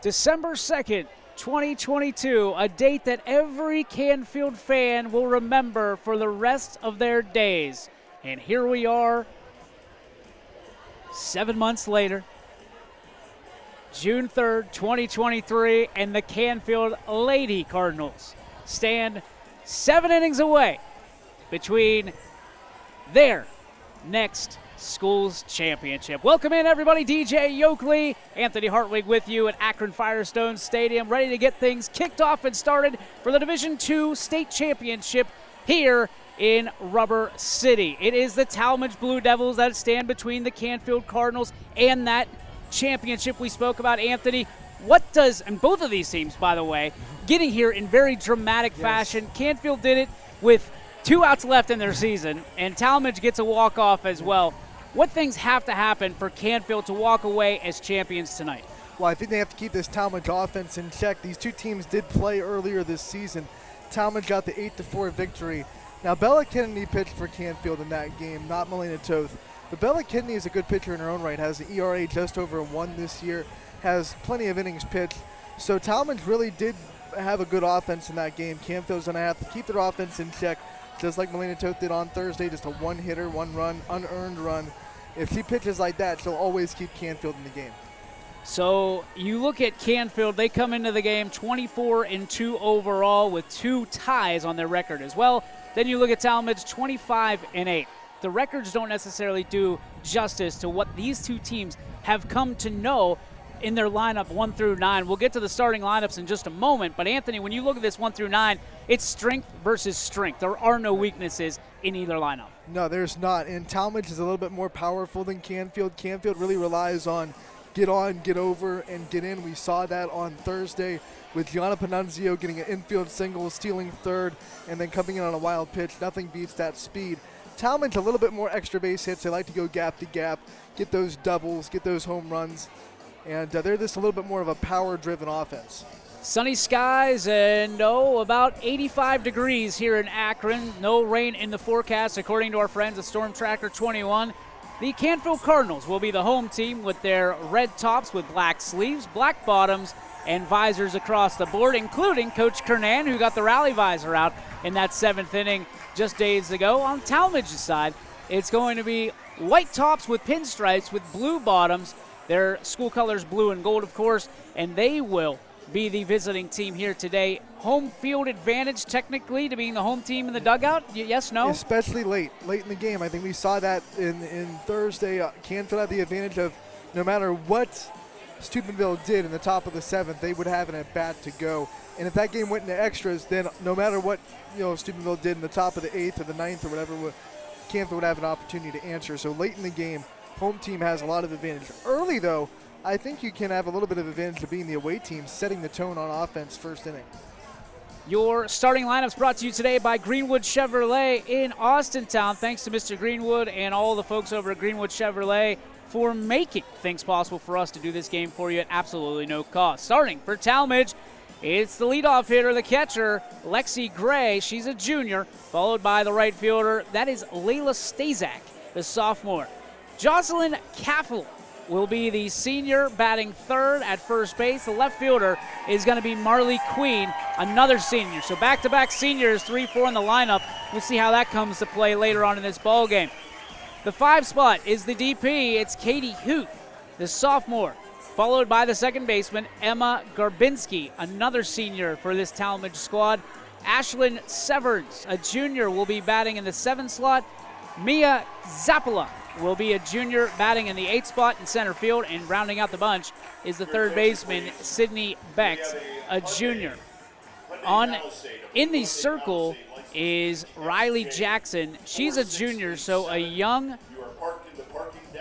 December 2nd, 2022, a date that every Canfield fan will remember for the rest of their days. And here we are, 7 months later, June 3rd, 2023, and the Canfield Lady Cardinals stand 7 innings away between their next schools championship. Welcome in, everybody. DJ Yoakley, Anthony Hartwig with you at Akron Firestone Stadium, ready to get things kicked off and started for the Division II state championship here in Rubber City. It is the Tallmadge Blue Devils that stand between the Canfield Cardinals and that championship we spoke about, Anthony. And both of these teams, by the way, getting here in very dramatic fashion. Canfield did it with 2 outs left in their season, and Tallmadge gets a walk-off as well. What things have to happen for Canfield to walk away as champions tonight? Well, I think they have to keep this Tallmadge offense in check. These two teams did play earlier this season. Tallmadge got the 8-4 victory. Now, Bella Kennedy pitched for Canfield in that game, not Melina Toth. But Bella Kennedy is a good pitcher in her own right, has an ERA just over 1 this year, has plenty of innings pitched. So Tallmadge really did have a good offense in that game. Canfield's going to have to keep their offense in check, just like Melina Toth did on Thursday, just a 1-hitter, 1 run, unearned run. If she pitches like that, she'll always keep Canfield in the game. So you look at Canfield, they come into the game 24-2 overall with 2 ties on their record as well. Then you look at Tallmadge, 25-8. The records don't necessarily do justice to what these two teams have come to know in their lineup 1 through 9. We'll get to the starting lineups in just a moment, but Anthony, when you look at this 1 through 9, it's strength versus strength. There are no weaknesses in either lineup. No, there's not, and Tallmadge is a little bit more powerful than Canfield. Canfield really relies on get on, get over, and get in. We saw that on Thursday with Gianna Panunzio getting an infield single, stealing third, and then coming in on a wild pitch. Nothing beats that speed. Tallmadge a little bit more extra base hits. They like to go gap to gap, get those doubles, get those home runs. And they're just a little bit more of a power-driven offense. Sunny skies and about 85 degrees here in Akron. No rain in the forecast, according to our friends at Storm Tracker 21. The Canfield Cardinals will be the home team with their red tops with black sleeves, black bottoms, and visors across the board, including Coach Kernan, who got the rally visor out in that 7th inning just days ago. On Tallmadge's side, it's going to be white tops with pinstripes with blue bottoms. Their school colors blue and gold, of course, and they will be the visiting team here today. Home field advantage, technically, to being the home team in the dugout? Yes, no? Especially late in the game. I think we saw that in Thursday. Canfield had the advantage of no matter what Steubenville did in the top of the 7th, they would have an at-bat to go. And if that game went into extras, then no matter what Steubenville did in the top of the 8th or the 9th or whatever, Canfield would have an opportunity to answer. So late in the game, home team has a lot of advantage. Early, though, I think you can have a little bit of advantage of being the away team, setting the tone on offense first inning. Your starting lineups brought to you today by Greenwood Chevrolet in Austintown. Thanks to Mr. Greenwood and all the folks over at Greenwood Chevrolet for making things possible for us to do this game for you at absolutely no cost. Starting for Tallmadge, it's the leadoff hitter, the catcher, Lexi Gray. She's a junior, followed by the right fielder. That is Layla Stazak, the sophomore. Jocelyn Caffel will be the senior, batting third at first base. The left fielder is going to be Marley Queen, another senior. So back-to-back seniors, 3-4 in the lineup. We'll see how that comes to play later on in this ball game. The 5 spot is the DP. It's Katie Huth, the sophomore, followed by the second baseman, Emma Garbinski, another senior for this Tallmadge squad. Ashlyn Severns, a junior, will be batting in the 7th slot. Mia Zappola will be a junior, batting in the 8th spot in center field, and rounding out the bunch is the third baseman, Sydney Bex, a junior. In the circle is Riley Jackson. She's a junior, so a young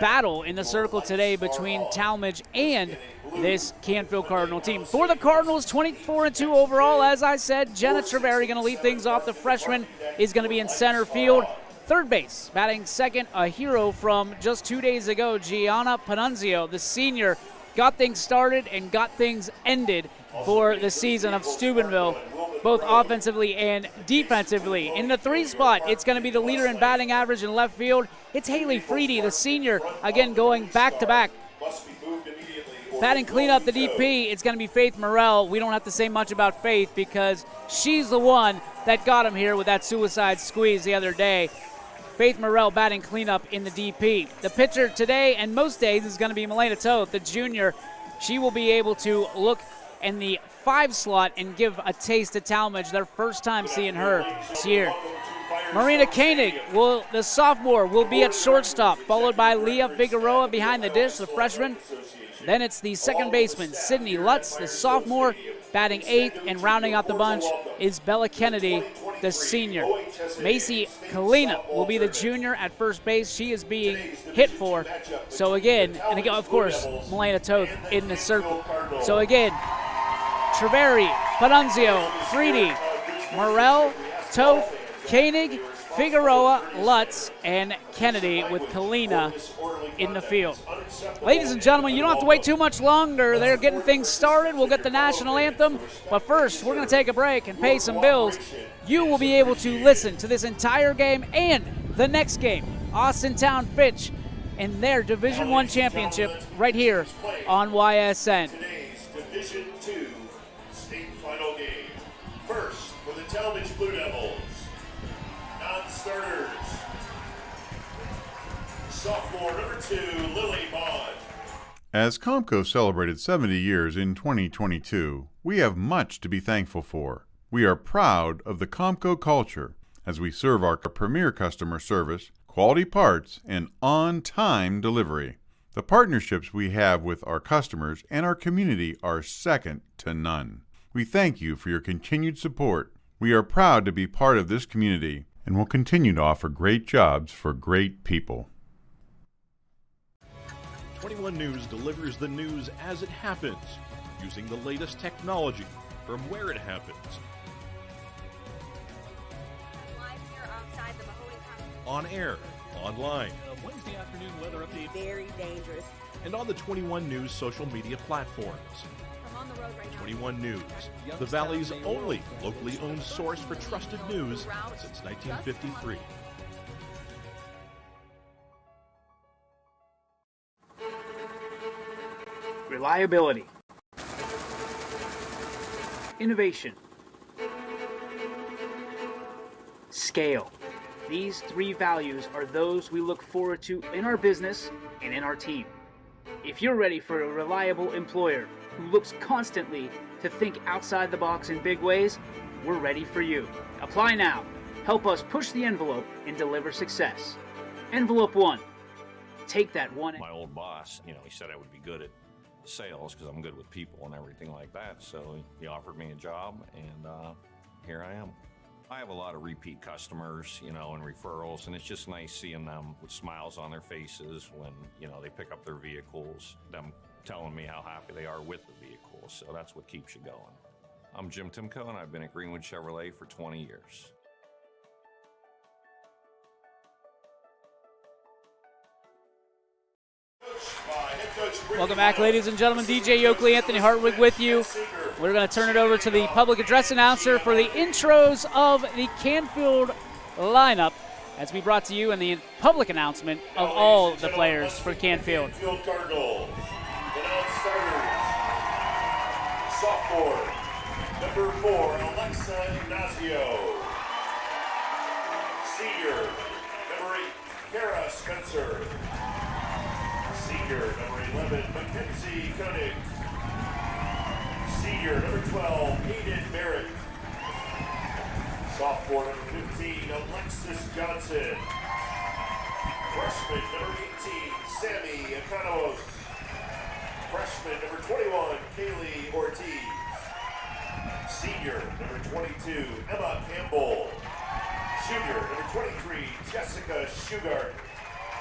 battle in the circle today between Tallmadge and this Canfield Cardinal team. For the Cardinals, 24-2 overall. As I said, Jenna Treveri going to lead things off. The freshman is going to be in center field. Third base, batting second, a hero from just 2 days ago, Gianna Panunzio, the senior, got things started and got things ended for the season of Steubenville, both offensively and defensively. In the 3 spot, it's going to be the leader in batting average in left field. It's Haley Freedy, the senior, again going back-to-back Batting cleanup the DP, it's going to be Faith Morrell. We don't have to say much about Faith because she's the one that got him here with that suicide squeeze the other day. Faith Morrell batting cleanup in the DP. The pitcher today and most days is going to be Milena Toth, the junior. She will be able to look in the 5 slot and give a taste to Tallmadge, their first time seeing her this year. Marina Koenig, the sophomore, will be at shortstop, followed by Leah Figueroa behind the dish, the freshman. Then it's the second baseman, Sydney Lutz, the sophomore, batting 8th, and rounding out the bunch is Bella Kennedy, the senior. Macy Kalina will be the junior at first base. She is being hit for. So again, and again, of course, Milena Toth in the circle. So again, Treveri, Panunzio, Freedy, Morrell, Toth, Koenig, Figueroa, Lutz, and Kennedy with Kalina in the field. Ladies and gentlemen, you don't have to wait too much longer. They're getting things started. We'll get the national anthem. But first, we're going to take a break and pay some bills. You will be able to listen to this entire game and the next game, Austintown Fitch, in their Division I championship right here on YSN. Today's Division II state final game. First, for the Tallmadge Blue Devils. Non-starters. Sophomore number 2, Lily Bond. As Comco celebrated 70 years in 2022, we have much to be thankful for. We are proud of the Comco culture as we serve our premier customer service, quality parts, and on-time delivery. The partnerships we have with our customers and our community are second to none. We thank you for your continued support. We are proud to be part of this community and will continue to offer great jobs for great people. 21 News delivers the news as it happens, using the latest technology from where it happens. Live here outside the Mahoney County. On air, online, Wednesday afternoon weather update. Very dangerous. and on the 21 News social media platforms. I'm on the road right now. 21 News, the Valley's only locally owned source for trusted news since 1953. Reliability, innovation, scale. These 3 values are those we look forward to in our business and in our team. If you're ready for a reliable employer who looks constantly to think outside the box in big ways, we're ready for you. Apply now. Help us push the envelope and deliver success. Envelope 1. Take that one. My old boss, he said I would be good at sales because I'm good with people and everything like that. So he offered me a job, and here I am. I have a lot of repeat customers, and referrals, and it's just nice seeing them with smiles on their faces when, they pick up their vehicles, them telling me how happy they are with the vehicles. So that's what keeps you going. I'm Jim Timko, and I've been at Greenwood Chevrolet for 20 years. Welcome back, ladies and gentlemen. DJ Yoakley, Anthony Hartwig with you. We're going to turn it over to the public address announcer for the intros of the Canfield lineup as we brought to you in the public announcement of all the players for Canfield. Canfield Cardinals. The non-starters. Sophomore, number 4, Alexa Ignacio. Senior, number 8, Kara Spencer. Senior, number 11, Mackenzie Koenig. Senior, number 12, Aiden Barrett. Sophomore, number 15, Alexis Johnson. Freshman, number 18, Sammy Economos. Freshman, number 21, Kaylee Ortiz. Senior, number 22, Emma Campbell. Junior, number 23, Jessica Shugart.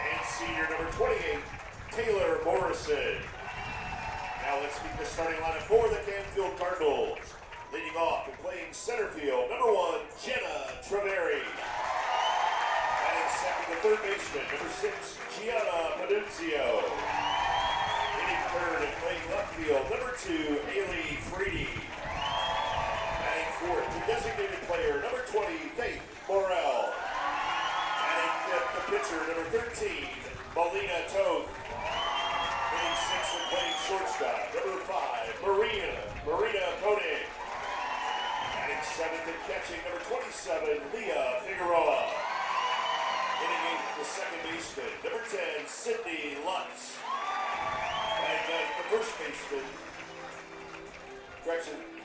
And senior, number 28, Taylor Morrison. Now let's meet the starting lineup for the Canfield Cardinals. Leading off and playing center field, number 1, Jenna Treveri. Batting second, the third baseman, number 6, Gianna Panunzio. Hitting third and playing left field, number 2, Haley Freedy. Batting fourth, the designated player, number 20, Faith Morrell. Batting fifth, the pitcher, number 13, Melina Toth. Hitting and playing shortstop, number 5, Marina Koenig. Batting 7th and catching, number 27, Leah Figueroa. Hitting 8th, the second baseman, number 10, Sydney Lutz. And the first baseman,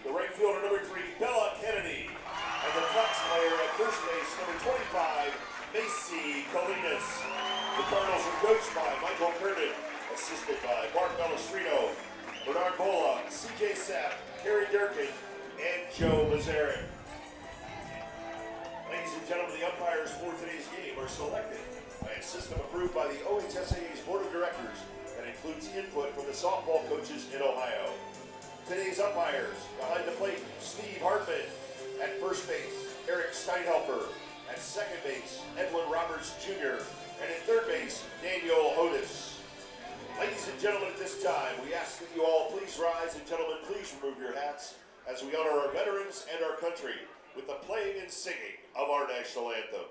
the right fielder, number 3, Bella Kennedy. And the flex player at first base, number 25, Macy Colinas. The Cardinals are coached by Michael Kernan, assisted by Mark Bellistrino, Bernard Bola, C.J. Sapp, Kerry Durkin, and Joe Mazzaric. Ladies and gentlemen, the umpires for today's game are selected by a system approved by the OHSAA's Board of Directors that includes input from the softball coaches in Ohio. Today's umpires: behind the plate, Steve Hartman; at first base, Eric Steinhelper; at second base, Edwin Roberts Jr., and at third base, Daniel Otis. Ladies and gentlemen, at this time, we ask that you all please rise, and gentlemen, please remove your hats as we honor our veterans and our country with the playing and singing of our national anthem.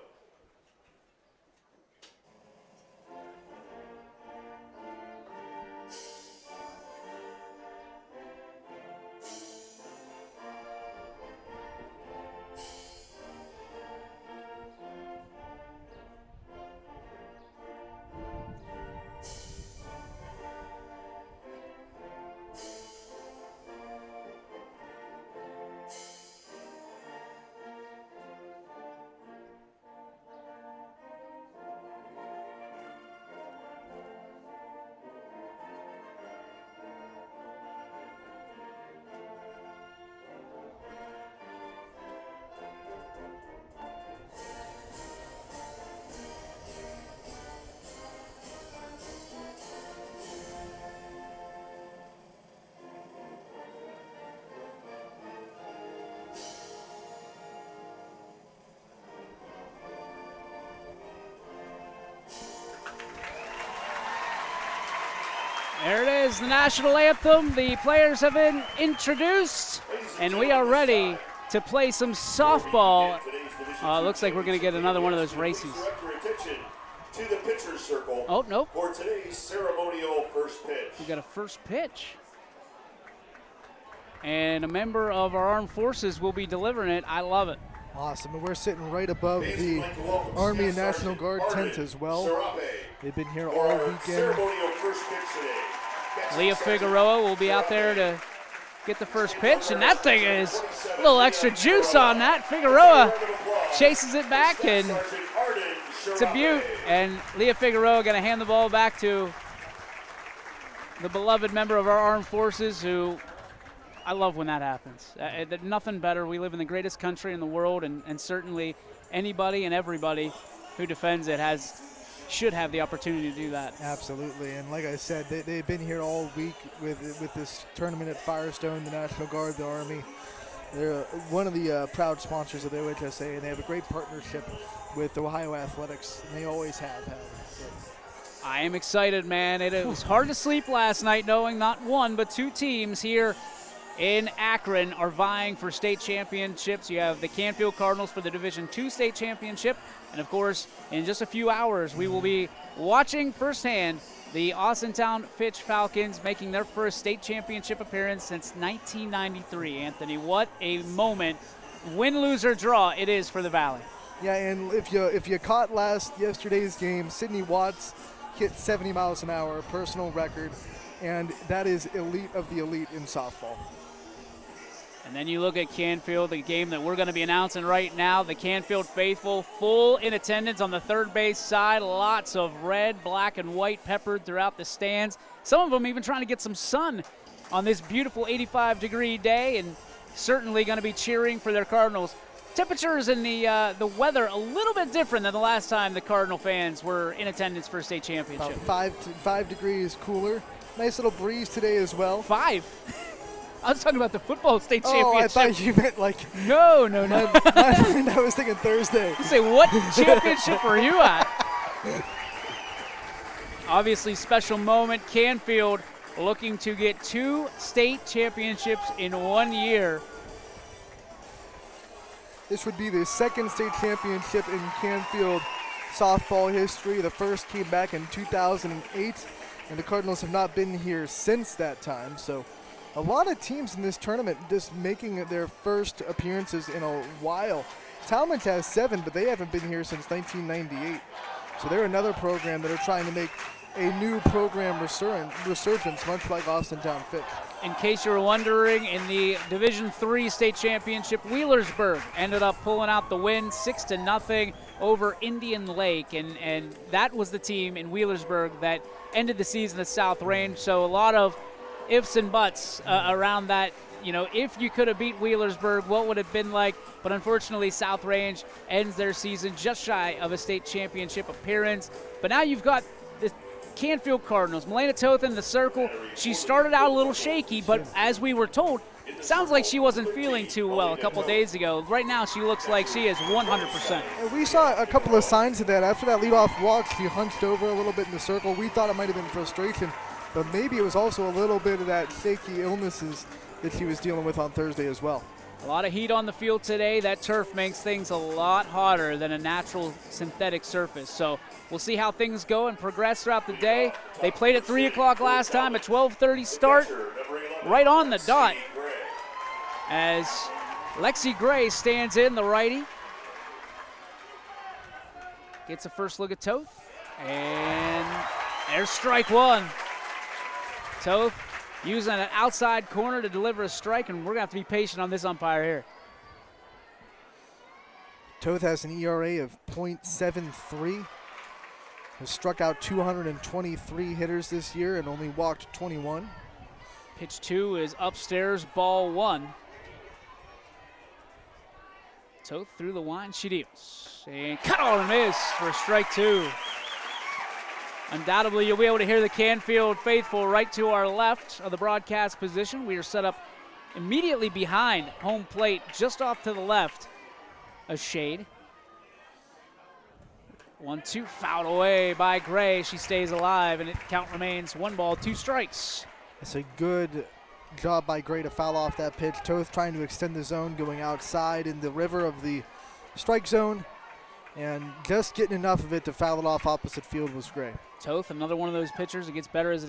There it is, the national anthem. The players have been introduced, and we are ready to play some softball. Looks like we're going to get another one of those races. To the pitcher's circle. Oh, nope. For today's ceremonial first pitch. We got a first pitch. And a member of our armed forces will be delivering it. I love it. Awesome, and we're sitting right above the Army and National Guard tent as well. They've been here all weekend. Leah Figueroa will be out there to get the first pitch, and that thing is a little extra juice on that. Figueroa chases it back, and it's a beaut. And Leah Figueroa going to hand the ball back to the beloved member of our armed forces, who I love when that happens. Nothing better. We live in the greatest country in the world, and certainly anybody and everybody who defends it should have the opportunity to do that. Absolutely, and like I said, they've been here all week with this tournament at Firestone, the National Guard, the Army. They're one of the proud sponsors of the OHSA, and they have a great partnership with Ohio Athletics, and they always have had. I am excited, man. It was hard to sleep last night knowing not one but two teams here in Akron are vying for state championships. You have the Canfield Cardinals for the Division II state championship. And, of course, in just a few hours, we will be watching firsthand the Austintown Fitch Falcons making their first state championship appearance since 1993. Anthony, what a moment. Win, lose, or draw it is for the Valley. Yeah, and if you caught yesterday's game, Sydney Watts hit 70 miles an hour, a personal record, and that is elite of the elite in softball. And then you look at Canfield, the game that we're going to be announcing right now. The Canfield faithful full in attendance on the third base side. Lots of red, black, and white peppered throughout the stands. Some of them even trying to get some sun on this beautiful 85-degree day, and certainly going to be cheering for their Cardinals. Temperatures and the weather a little bit different than the last time the Cardinal fans were in attendance for a state championship. About 5 degrees cooler. Nice little breeze today as well. 5? I was talking about the football state championship. Oh, I thought you meant like... No. I was thinking Thursday. You say, what championship are you at? Obviously, special moment. Canfield looking to get 2 state championships in 1 year. This would be the second state championship in Canfield softball history. The first came back in 2008. and the Cardinals have not been here since that time. So a lot of teams in this tournament just making their first appearances in a while. Tallmadge has 7, but they haven't been here since 1998. So they're another program that are trying to make a new program resurgence, much like Austintown Fitch. In case you were wondering, in the Division III state championship, Wheelersburg ended up pulling out the win 6-0 over Indian Lake, and that was the team in Wheelersburg that ended the season at South Range. So a lot of ifs and buts around that. You know, if you could have beat Wheelersburg, what would it have been like? But unfortunately, South Range ends their season just shy of a state championship appearance. But now you've got the Canfield Cardinals. Melena Toth in the circle. She started out a little shaky, but as we were told, sounds like she wasn't feeling too well a couple days ago. Right now, she looks like she is 100%. And we saw a couple of signs of that. After that leadoff walk, she hunched over a little bit in the circle. We thought it might have been frustration, but maybe it was also a little bit of that shaky illnesses that she was dealing with on Thursday as well. A lot of heat on the field today. That turf makes things a lot hotter than a natural synthetic surface. So we'll see how things go and progress throughout the day. They played at 3 o'clock last time, a 12:30 start, right on the dot, as Lexi Gray stands in, the righty. Gets a first look at Toth, and there's strike one. Toth using an outside corner to deliver a strike, and we're going to have to be patient on this umpire here. Toth has an ERA of .73, has struck out 223 hitters this year and only walked 21. Pitch 2 is upstairs, ball 1. Toth through the line, she deals. And cut on and miss for strike 2. Undoubtedly, you'll be able to hear the Canfield faithful right to our left of the broadcast position. We are set up immediately behind home plate, just off to the left, a shade. 1-2, fouled away by Gray. She stays alive, and it count remains 1 ball, 2 strikes. It's a good job by Gray to foul off that pitch. Toth trying to extend the zone, going outside in the river of the strike zone, and just getting enough of it to foul it off opposite field was Gray. Toth, another one of those pitchers that gets better as it